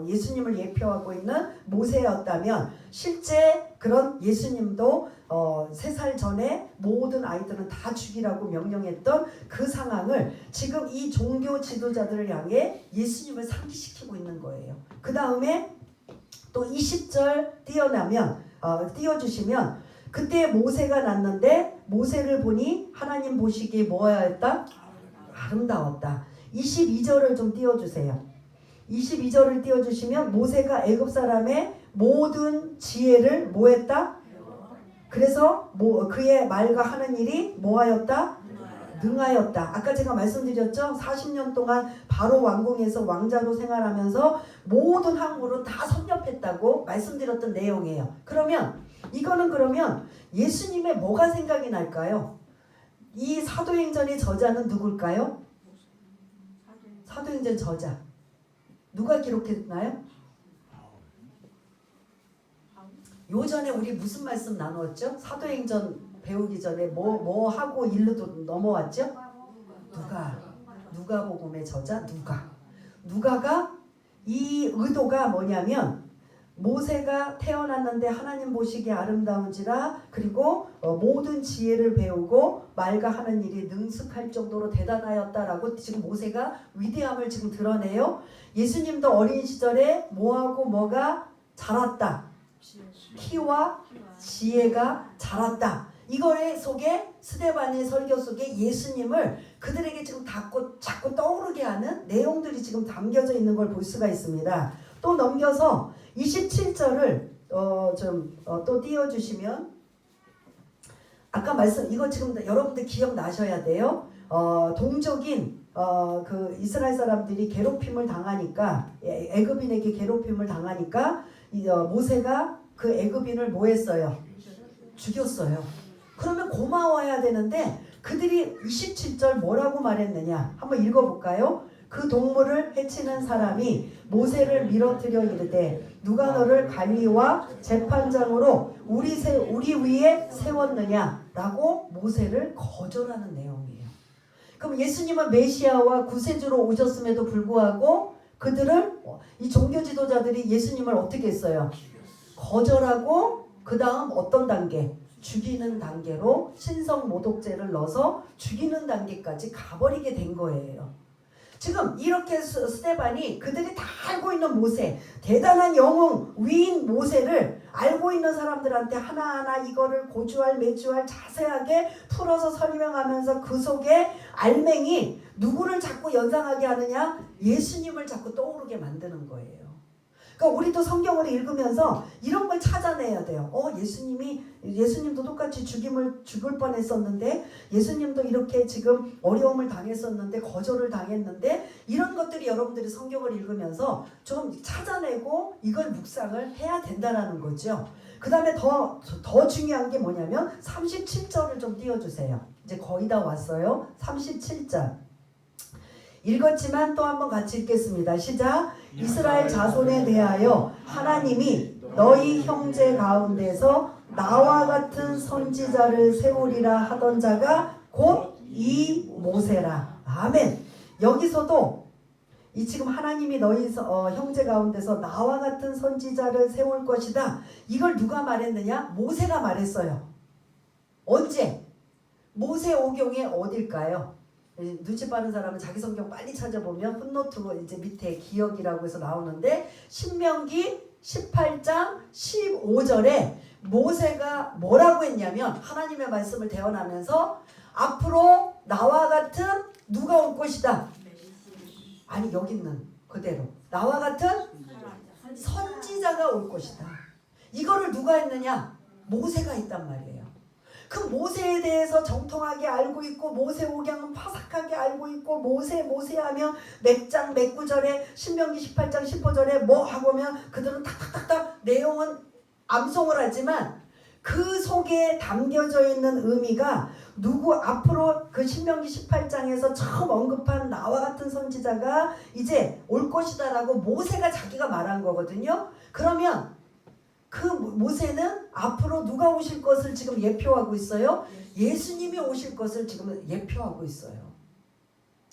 예수님을 예표하고 있는 모세였다면 실제 그런 예수님도 3살 전에 모든 아이들은 다 죽이라고 명령했던 그 상황을 지금 이 종교 지도자들을 향해 예수님을 상기시키고 있는 거예요. 그 다음에 또 20절 띄워주시면 그때 모세가 났는데 모세를 보니 하나님 보시기에 뭐였다? 아름다웠다. 22절을 좀 띄워주세요. 22절을 띄워주시면 모세가 애굽 사람의 모든 지혜를 뭐했다? 그래서 그의 말과 하는 일이 뭐하였다? 능하였다. 아까 제가 말씀드렸죠? 40년 동안 바로 왕궁에서 왕자로 생활하면서 모든 항구를 다 섭렵했다고 말씀드렸던 내용이에요. 그러면 예수님의 뭐가 생각이 날까요? 이 사도행전의 저자는 누굴까요? 사도행전 저자 누가 기록했나요? 요전에 우리 무슨 말씀 나누었죠? 사도행전 배우기 전에 뭐 하고 일로 넘어왔죠? 누가복음의 저자 누가가 이 의도가 뭐냐면 모세가 태어났는데 하나님 보시기에 아름다운지라 그리고 모든 지혜를 배우고 말과 하는 일이 능숙할 정도로 대단하였다라고 지금 모세가 위대함을 지금 드러내요. 예수님도 어린 시절에 뭐하고 뭐가 자랐다. 키와 지혜가 자랐다. 이거의 속에 스데반의 설교 속에 예수님을 그들에게 지금 자꾸 떠오르게 하는 내용들이 지금 담겨져 있는 걸 볼 수가 있습니다. 또 넘겨서 27절을 또 띄워주시면 아까 이거 지금 여러분들 기억나셔야 돼요. 동족인 그 이스라엘 사람들이 괴롭힘을 당하니까 애굽인에게 괴롭힘을 당하니까 모세가 그 애굽인을 뭐 했어요? 죽였어요. 그러면 고마워야 되는데 그들이 27절 뭐라고 말했느냐? 한번 읽어볼까요? 그 동물을 해치는 사람이 모세를 밀어뜨려 이르되 누가 너를 관리와 재판장으로 우리 위에 세웠느냐라고 모세를 거절하는 내용이에요. 그럼 예수님은 메시아와 구세주로 오셨음에도 불구하고 그들을 이 종교 지도자들이 예수님을 어떻게 했어요? 거절하고 그 다음 어떤 단계? 죽이는 단계로 신성 모독죄를 넣어서 죽이는 단계까지 가버리게 된 거예요. 지금 이렇게 스데반이 그들이 다 알고 있는 모세, 대단한 영웅 위인 모세를 알고 있는 사람들한테 하나하나 이거를 고주할 매주할 자세하게 풀어서 설명하면서 그 속에 알맹이 누구를 자꾸 연상하게 하느냐? 예수님을 자꾸 떠오르게 만드는 거예요. 그러니까 우리도 성경을 읽으면서 이런 걸 찾아내야 돼요. 예수님도 똑같이 죽을 뻔했었는데, 예수님도 이렇게 지금 어려움을 당했었는데, 거절을 당했는데, 이런 것들이 여러분들이 성경을 읽으면서 좀 찾아내고 이걸 묵상을 해야 된다라는 거죠. 그 다음에 더 중요한 게 뭐냐면 37절을 좀 띄워주세요. 이제 거의 다 왔어요. 37절 읽었지만 또 한번 같이 읽겠습니다. 시작. 이스라엘 자손에 대하여 하나님이 너희 형제 가운데서 나와 같은 선지자를 세우리라 하던 자가 곧 이 모세라. 아멘. 여기서도 이 지금 하나님이 너희 형제 가운데서 나와 같은 선지자를 세울 것이다. 이걸 누가 말했느냐? 모세가 말했어요. 언제? 모세오경에 어딜까요? 눈치 빠른 사람은 자기 성경 빨리 찾아보면 풋노트로 이제 밑에 기억이라고 해서 나오는데, 신명기 18장 15절에 모세가 뭐라고 했냐면, 하나님의 말씀을 대언하면서 앞으로 나와 같은 누가 올 것이다. 아니, 여기 있는 그대로 나와 같은 선지자가 올 것이다. 이거를 누가 했느냐? 모세가 했단 말이에요. 그 모세에 대해서 정통하게 알고 있고, 모세오경은 파삭하게 알고 있고, 모세하면 몇 장 몇 구절에 신명기 18장 15절에 뭐 하고면 그들은 탁탁탁탁 내용은 암송을 하지만 그 속에 담겨져 있는 의미가 누구 앞으로 그 신명기 18장에서 처음 언급한 나와 같은 선지자가 이제 올 것이다라고 모세가 자기가 말한 거거든요. 그러면 그 모세는 앞으로 누가 오실 것을 지금 예표하고 있어요? 예수님이 오실 것을 지금 예표하고 있어요.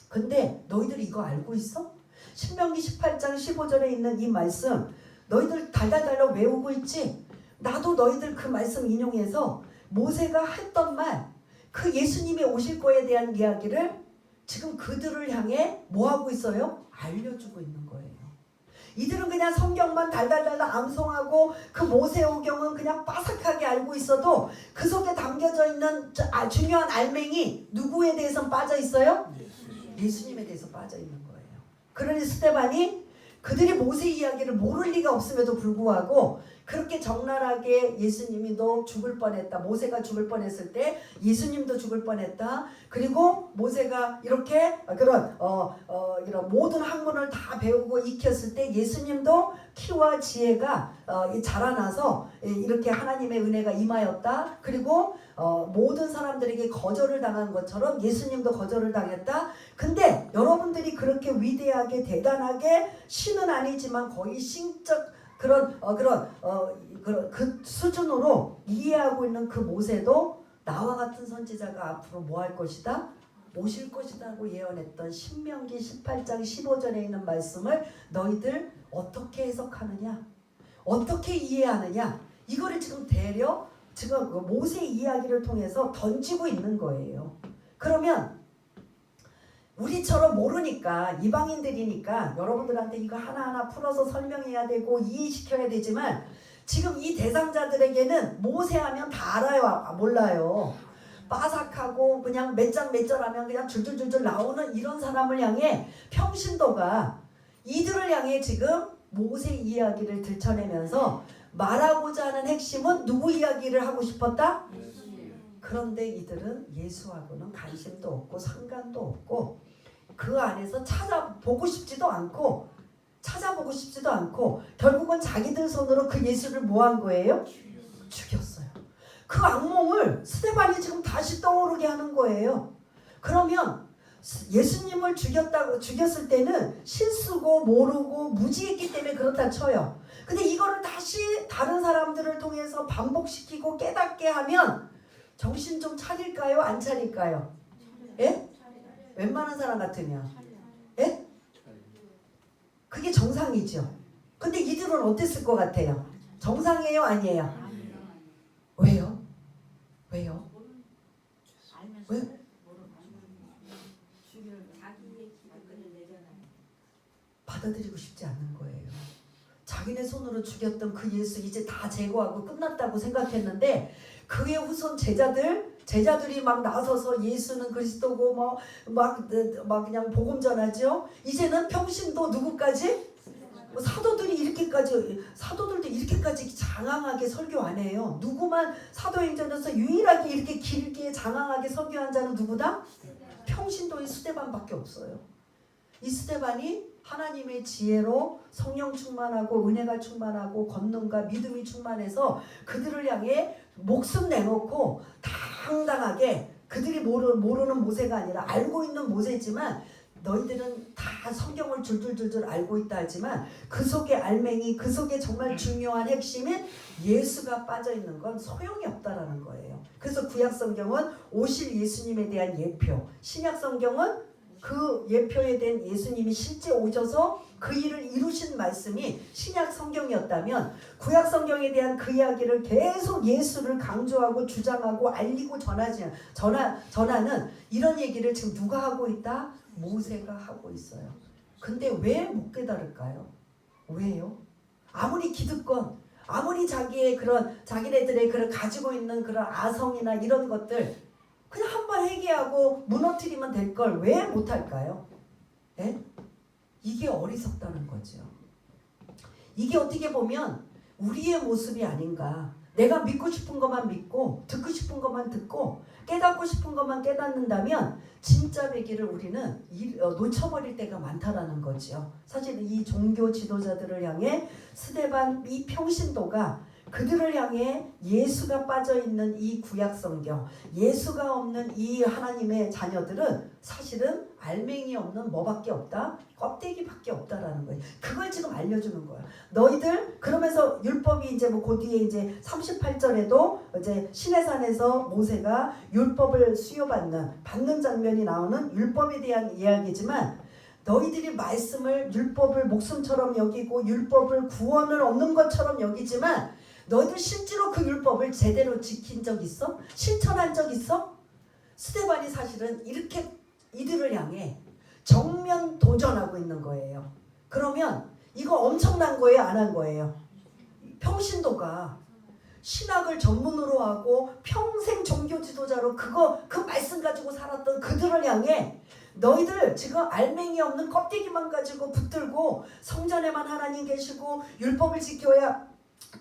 근데 너희들 이거 알고 있어? 신명기 18장 15절에 있는 이 말씀 너희들 달달달달 외우고 있지? 나도 너희들 그 말씀 인용해서 모세가 했던 말, 그 예수님이 오실 거에 대한 이야기를 지금 그들을 향해 뭐 하고 있어요? 알려주고 있는 거예요. 이들은 그냥 성경만 달달달달 암송하고 그 모세오경은 그냥 빠삭하게 알고 있어도 그 속에 담겨져 있는 중요한 알맹이 누구에 대해서 빠져 있어요? 예수님에 대해서 빠져 있는 거예요. 그러니 스데반이 그들이 모세 이야기를 모를 리가 없음에도 불구하고 그렇게 적나라하게 예수님이 너 죽을 뻔했다. 모세가 죽을 뻔했을 때 예수님도 죽을 뻔했다. 그리고 모세가 이렇게 이런 모든 학문을 다 배우고 익혔을 때 예수님도 키와 지혜가 자라나서 이렇게 하나님의 은혜가 임하였다. 그리고 모든 사람들에게 거절을 당한 것처럼 예수님도 거절을 당했다. 근데 여러분들이 그렇게 위대하게 대단하게 신은 아니지만 거의 신적 그 수준으로 이해하고 있는 그 모세도 나와 같은 선지자가 앞으로 뭐 할 것이다? 오실 것이라고 예언했던 신명기 18장 15절에 있는 말씀을 너희들 어떻게 해석하느냐? 어떻게 이해하느냐? 이거를 지금 지금 모세 이야기를 통해서 던지고 있는 거예요. 그러면 우리처럼 모르니까, 이방인들이니까 여러분들한테 이거 하나하나 풀어서 설명해야 되고 이해시켜야 되지만 지금 이 대상자들에게는 모세하면 다 알아요? 몰라요? 빠삭하고 그냥 몇 장 몇 절 하면 그냥 줄줄줄줄 나오는 이런 사람을 향해 평신도가 이들을 향해 지금 모세 이야기를 들춰내면서 말하고자 하는 핵심은 누구 이야기를 하고 싶었다? 그런데 이들은 예수하고는 관심도 없고 상관도 없고 그 안에서 찾아보고 싶지도 않고 결국은 자기들 손으로 그 예수를 뭐 한 거예요? 죽였어요. 그 악몽을 스데반이 지금 다시 떠오르게 하는 거예요. 그러면 예수님을 죽였을 때는 실수고 모르고 무지했기 때문에 그렇다 쳐요. 근데 이거를 다시 다른 사람들을 통해서 반복시키고 깨닫게 하면 정신 좀 차릴까요? 안 차릴까요? 예? 웬만한 사람 같으면. 예? 그게 정상이죠. 근데 이들은 어땠을 것 같아요? 정상이에요? 아니에요? 왜요? 왜? 받아들이고 싶지 않는 거예요. 자기네 손으로 죽였던 그 예수 이제 다 제거하고 끝났다고 생각했는데 그의 후손 제자들이 막 나서서 예수는 그리스도고 막 그냥 복음 전하죠. 이제는 평신도 누구까지? 사도들도 이렇게까지 장황하게 설교 안 해요. 누구만 사도행전에서 유일하게 이렇게 길게 장황하게 설교한 자는 누구다? 평신도의 스데반밖에 없어요. 이 스데반이 하나님의 지혜로 성령 충만하고 은혜가 충만하고 권능과 믿음이 충만해서 그들을 향해 목숨 내놓고 당당하게 그들이 모르는 모세가 아니라 알고 있는 모세지만 너희들은 다 성경을 줄줄줄줄 알고 있다 하지만 그 속에 알맹이 그 속에 정말 중요한 핵심인 예수가 빠져있는 건 소용이 없다라는 거예요. 그래서 구약 성경은 오실 예수님에 대한 예표, 신약 성경은 그 예표에 대한 예수님이 실제 오셔서 그 일을 이루신 말씀이 신약 성경이었다면 구약 성경에 대한 그 이야기를 계속 예수를 강조하고 주장하고 알리고 전하는 이런 얘기를 지금 누가 하고 있다? 모세가 하고 있어요. 근데 왜 못 깨달을까요? 왜요? 아무리 기득권, 아무리 자기네들의 그런 가지고 있는 그런 아성이나 이런 것들 그냥 한번 회개하고 무너뜨리면 될 걸 왜 못할까요? 예? 이게 어리석다는 거죠. 이게 어떻게 보면 우리의 모습이 아닌가. 내가 믿고 싶은 것만 믿고 듣고 싶은 것만 듣고 깨닫고 싶은 것만 깨닫는다면 진짜 배기를 우리는 놓쳐버릴 때가 많다라는 거죠. 사실 이 종교 지도자들을 향해 스데반 이 평신도가 그들을 향해 예수가 빠져있는 이 구약성경, 예수가 없는 이 하나님의 자녀들은 사실은 알맹이 없는 뭐밖에 없다? 껍데기밖에 없다라는 거예요. 그걸 지금 알려주는 거예요. 너희들 그러면서 율법이 이제 그 뒤에 이제 38절에도 이제 시내산에서 모세가 율법을 받는 장면이 나오는 율법에 대한 이야기지만 너희들이 말씀을 율법을 목숨처럼 여기고 율법을 구원을 얻는 것처럼 여기지만 너희들 실제로 그 율법을 제대로 지킨 적 있어? 실천한 적 있어? 스데반이 사실은 이렇게 이들을 향해 정면 도전하고 있는 거예요. 그러면 이거 엄청난 거예요? 안 한 거예요? 평신도가 신학을 전문으로 하고 평생 종교 지도자로 그 말씀 가지고 살았던 그들을 향해 너희들 지금 알맹이 없는 껍데기만 가지고 붙들고 성전에만 하나님 계시고 율법을 지켜야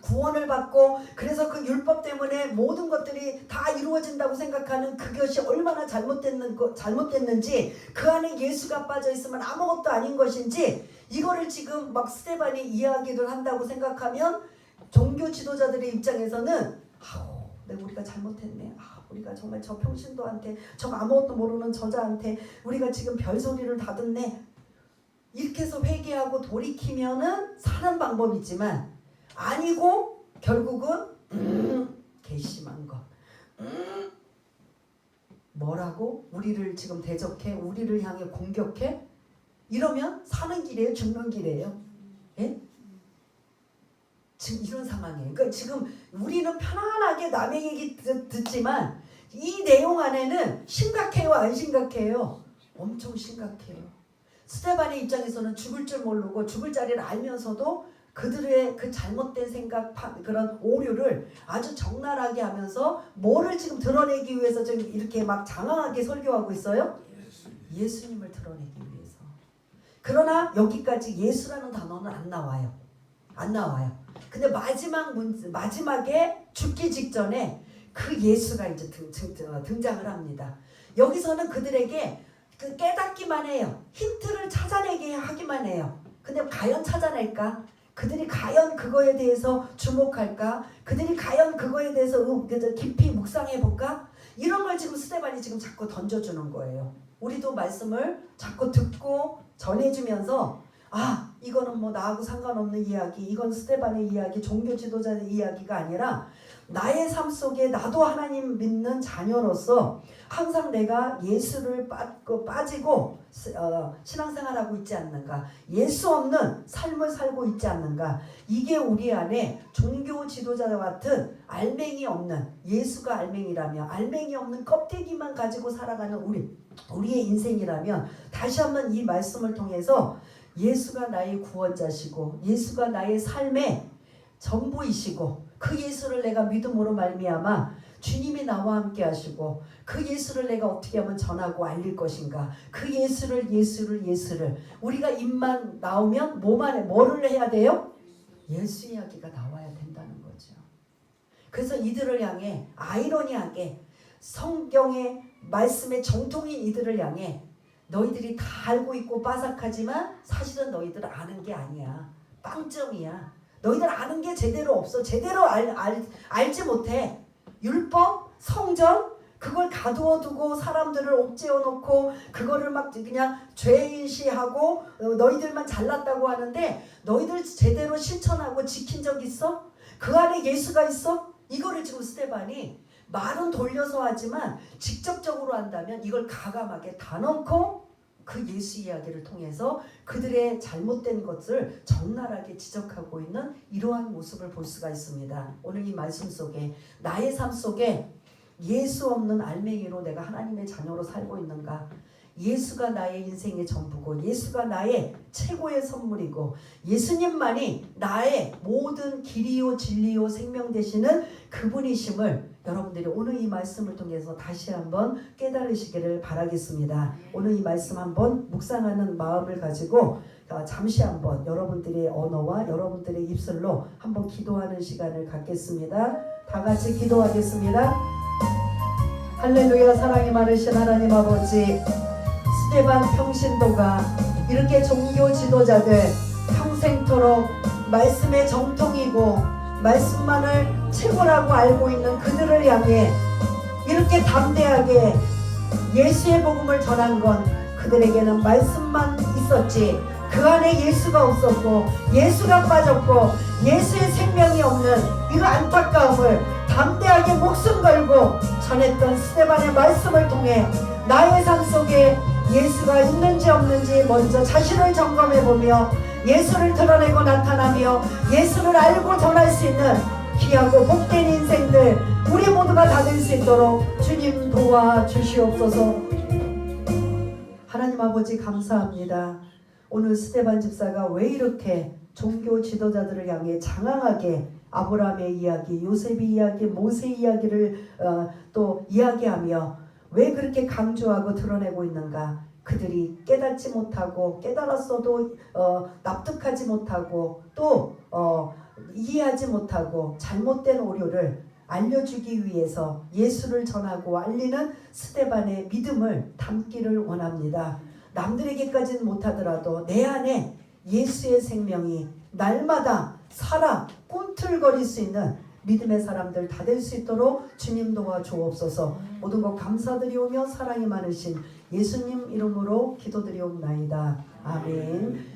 구원을 받고 그래서 그 율법 때문에 모든 것들이 다 이루어진다고 생각하는 그것이 얼마나 잘못됐는지 그 안에 예수가 빠져있으면 아무것도 아닌 것인지 이거를 지금 막 스데반이 이야기를 한다고 생각하면 종교 지도자들의 입장에서는 우리가 잘못했네. 우리가 정말 저 평신도한테 저 아무것도 모르는 저자한테 우리가 지금 별소리를 다 듣네. 이렇게 해서 회개하고 돌이키면은 사는 방법이지만 아니고 결국은 괘씸한 것 뭐라고? 우리를 지금 대적해? 우리를 향해 공격해? 이러면 사는 길이에요? 죽는 길이에요? 예? 지금 이런 상황이에요. 그러니까 지금 우리는 편안하게 남의 얘기 듣지만 이 내용 안에는 심각해요? 안 심각해요? 엄청 심각해요. 스데반의 입장에서는 죽을 줄 모르고 죽을 자리를 알면서도 그들의 그 잘못된 생각, 그런 오류를 아주 적나라하게 하면서 뭐를 지금 드러내기 위해서 지금 이렇게 막 장황하게 설교하고 있어요? 예수님을 드러내기 위해서. 그러나 여기까지 예수라는 단어는 안 나와요. 안 나와요. 근데 마지막에 죽기 직전에 그 예수가 이제 등장을 합니다. 여기서는 그들에게 그 깨닫기만 해요. 힌트를 찾아내게 하기만 해요. 근데 과연 찾아낼까? 그들이 과연 그거에 대해서 주목할까? 그들이 과연 그거에 대해서 깊이 묵상해볼까? 이런 걸 지금 스데반이 지금 자꾸 던져주는 거예요. 우리도 말씀을 자꾸 듣고 전해주면서 이거는 뭐 나하고 상관없는 이야기, 이건 스데반의 이야기, 종교 지도자의 이야기가 아니라 나의 삶 속에 나도 하나님 믿는 자녀로서 항상 내가 예수를 빠지고 신앙생활하고 있지 않는가, 예수 없는 삶을 살고 있지 않는가, 이게 우리 안에 종교 지도자와 같은 알맹이 없는, 예수가 알맹이라면 알맹이 없는 껍데기만 가지고 살아가는 우리의 인생이라면 다시 한번 이 말씀을 통해서 예수가 나의 구원자시고 예수가 나의 삶의 전부이시고 그 예수를 내가 믿음으로 말미암아 주님이 나와 함께 하시고 그 예수를 내가 어떻게 하면 전하고 알릴 것인가. 그 예수를 우리가 입만 나오면 뭐를 해야 돼요? 예수 이야기가 나와야 된다는 거죠. 그래서 이들을 향해 아이러니하게 성경의 말씀의 정통인 이들을 향해 너희들이 다 알고 있고 빠삭하지만 사실은 너희들 아는 게 아니야. 빵점이야. 너희들 아는 게 제대로 없어. 제대로 알지 못해. 율법, 성전 그걸 가두어 두고 사람들을 옥죄어 놓고 그거를 막 그냥 죄인시하고 너희들만 잘났다고 하는데 너희들 제대로 실천하고 지킨 적 있어? 그 안에 예수가 있어? 이거를 지금 스데반이 말은 돌려서 하지만 직접적으로 한다면 이걸 가감하게 다 넣고 그 예수 이야기를 통해서 그들의 잘못된 것을 적나라하게 지적하고 있는 이러한 모습을 볼 수가 있습니다. 오늘 이 말씀 속에 나의 삶 속에 예수 없는 알맹이로 내가 하나님의 자녀로 살고 있는가? 예수가 나의 인생의 전부고 예수가 나의 최고의 선물이고 예수님만이 나의 모든 길이요 진리요 생명 되시는 그분이심을 여러분들이 오늘 이 말씀을 통해서 다시 한번 깨달으시기를 바라겠습니다. 오늘 이 말씀 한번 묵상하는 마음을 가지고 잠시 한번 여러분들의 언어와 여러분들의 입술로 한번 기도하는 시간을 갖겠습니다. 다 같이 기도하겠습니다. 할렐루야. 사랑이 많으신 하나님 아버지, 스데반 평신도가 이렇게 종교 지도자들 평생토록 말씀의 정통이고 말씀만을 최고라고 알고 있는 그들을 향해 이렇게 담대하게 예수의 복음을 전한 건 그들에게는 말씀만 있었지 그 안에 예수가 없었고 예수가 빠졌고 예수의 생명이 없는 이 안타까움을 담대하게 목숨 걸고 전했던 스데반의 말씀을 통해 나의 삶 속에 예수가 있는지 없는지 먼저 자신을 점검해보며 예수를 드러내고 나타나며 예수를 알고 전할 수 있는 귀하고 복된 인생들 우리 모두가 다 될 수 있도록 주님 도와주시옵소서. 하나님 아버지 감사합니다. 오늘 스데반 집사가 왜 이렇게 종교 지도자들을 향해 장황하게 아브라함의 이야기, 요셉의 이야기, 모세 이야기를 또 이야기하며 왜 그렇게 강조하고 드러내고 있는가? 그들이 깨닫지 못하고 깨달았어도 납득하지 못하고 또 이해하지 못하고 잘못된 오류를 알려주기 위해서 예수를 전하고 알리는 스데반의 믿음을 담기를 원합니다. 남들에게까지는 못하더라도 내 안에 예수의 생명이 날마다 살아 꿈틀거릴 수 있는 믿음의 사람들 다 될 수 있도록 주님 도와주옵소서. 모든 것 감사드리오며 사랑이 많으신 예수님 이름으로 기도드리옵나이다. 아멘.